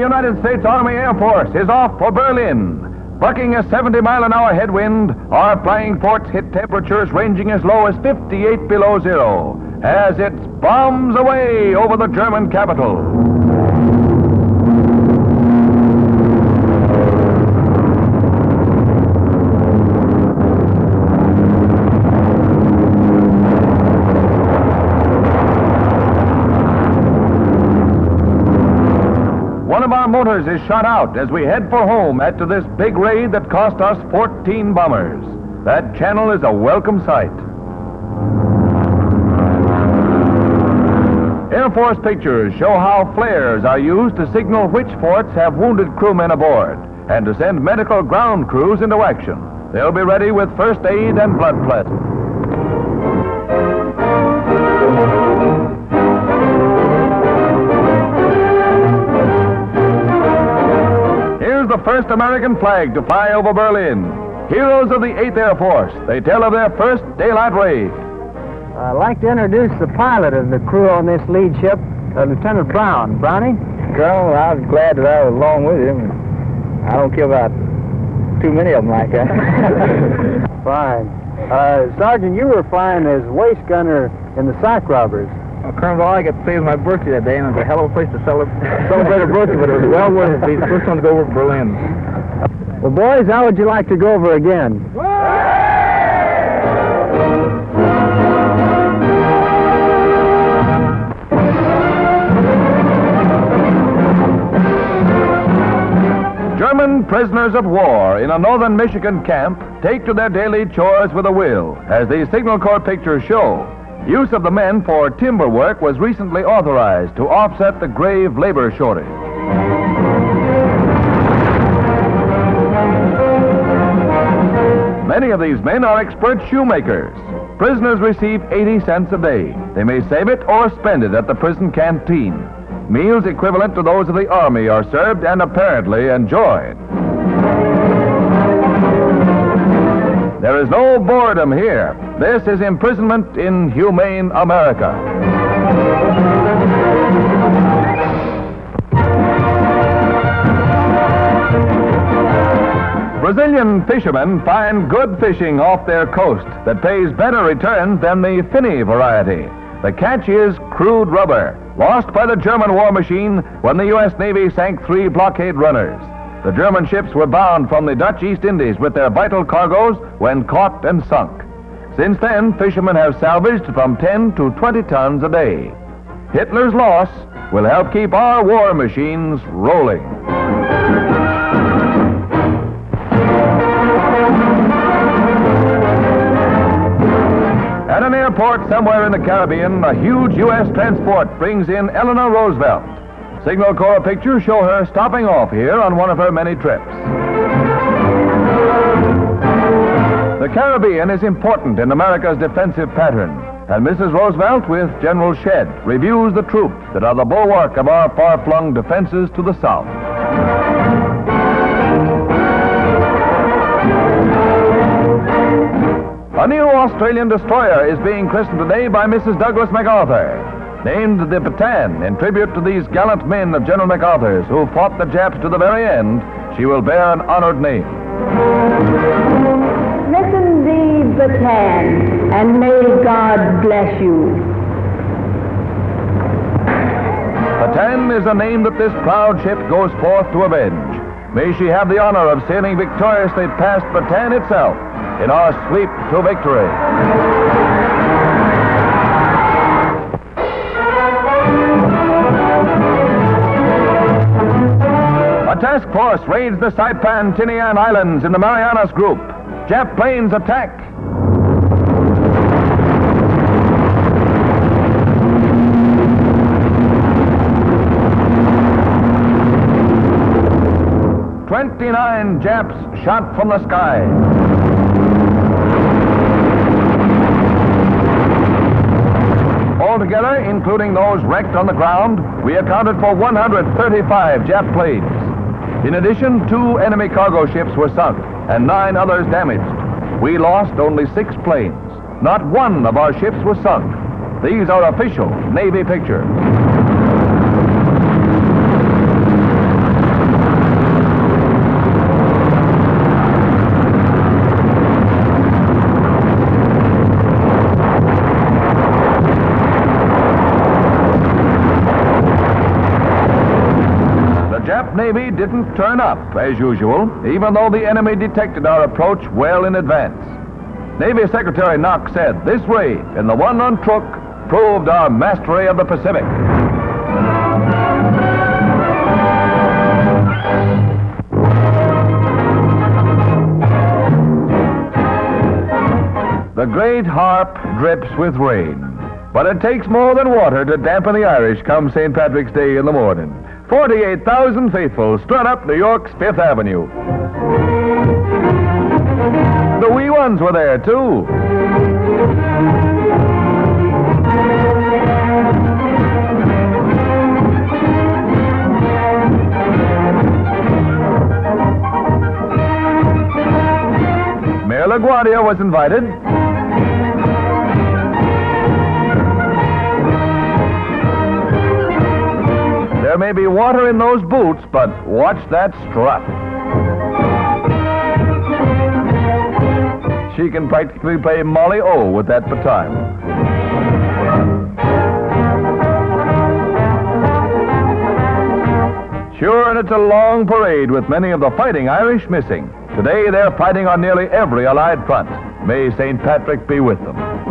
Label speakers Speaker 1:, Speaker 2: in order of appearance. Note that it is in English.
Speaker 1: United States Army Air Force is off for Berlin. Bucking a 70-mile-an-hour headwind, our flying forts hit temperatures ranging as low as 58 below zero as it bombs away over the German capital. One of our motors is shot out as we head for home after this big raid that cost us 14 bombers. That channel is a welcome sight. Air Force pictures show how flares are used to signal which forts have wounded crewmen aboard and to send medical ground crews into action. They'll be ready with first aid and blood plasma. The first American flag to fly over Berlin. Heroes of the 8th Air Force. They tell of their first daylight raid.
Speaker 2: I'd like to introduce the pilot of the crew on this lead ship, Lieutenant Brown. Brownie?
Speaker 3: Colonel, I was glad that I was along with him. I don't care about too many of them like that.
Speaker 2: Fine. Sergeant, you were flying as waist gunner in the Sack Robbers.
Speaker 3: Well, Colonel, all I got to say is my birthday that day, and it was a hell of a place to celebrate a birthday, but it was well worth it to be the first one to go over to Berlin.
Speaker 2: Well, boys, how would you like to go over again?
Speaker 1: German prisoners of war in a northern Michigan camp take to their daily chores with a will, as the Signal Corps pictures show. Use of the men for timber work was recently authorized to offset the grave labor shortage. Many of these men are expert shoemakers. Prisoners receive 80 cents a day. They may save it or spend it at the prison canteen. Meals equivalent to those of the Army are served and apparently enjoyed. There is no boredom here. This is imprisonment in humane America. Brazilian fishermen find good fishing off their coast that pays better returns than the finny variety. The catch is crude rubber, lost by the German war machine when the U.S. Navy sank 3 blockade runners. The German ships were bound from the Dutch East Indies with their vital cargoes when caught and sunk. Since then, fishermen have salvaged from 10 to 20 tons a day. Hitler's loss will help keep our war machines rolling. At an airport somewhere in the Caribbean, a huge U.S. transport brings in Eleanor Roosevelt. Signal Corps pictures show her stopping off here on one of her many trips. The Caribbean is important in America's defensive pattern, and Mrs. Roosevelt, with General Shedd, reviews the troops that are the bulwark of our far-flung defenses to the south. A new Australian destroyer is being christened today by Mrs. Douglas MacArthur. Named the Bataan in tribute to these gallant men of General MacArthur's who fought the Japs to the very end, she will bear an honored name.
Speaker 4: Listen thee, Bataan, and may God bless you.
Speaker 1: Bataan is the name that this proud ship goes forth to avenge. May she have the honor of sailing victoriously past Bataan itself in our sweep to victory. A task force raids the Saipan-Tinian Islands in the Marianas Group. Jap planes attack. "29 Japs shot from the sky." Altogether, including those wrecked on the ground, we accounted for 135 Jap planes. In addition, 2 enemy cargo ships were sunk and 9 others damaged. We lost only 6 planes. Not one of our ships was sunk. These are official Navy pictures. That Navy didn't turn up, as usual, even though the enemy detected our approach well in advance. Navy Secretary Knox said this raid in the one on Truk proved our mastery of the Pacific. The great harp drips with rain, but it takes more than water to dampen the Irish come St. Patrick's Day in the morning. 48,000 faithful strut up New York's Fifth Avenue. The wee ones were there, too. Mayor LaGuardia was invited. There may be water in those boots, but watch that strut. She can practically play Molly O with that baton. Sure, and it's a long parade with many of the fighting Irish missing. Today they're fighting on nearly every Allied front. May St. Patrick be with them.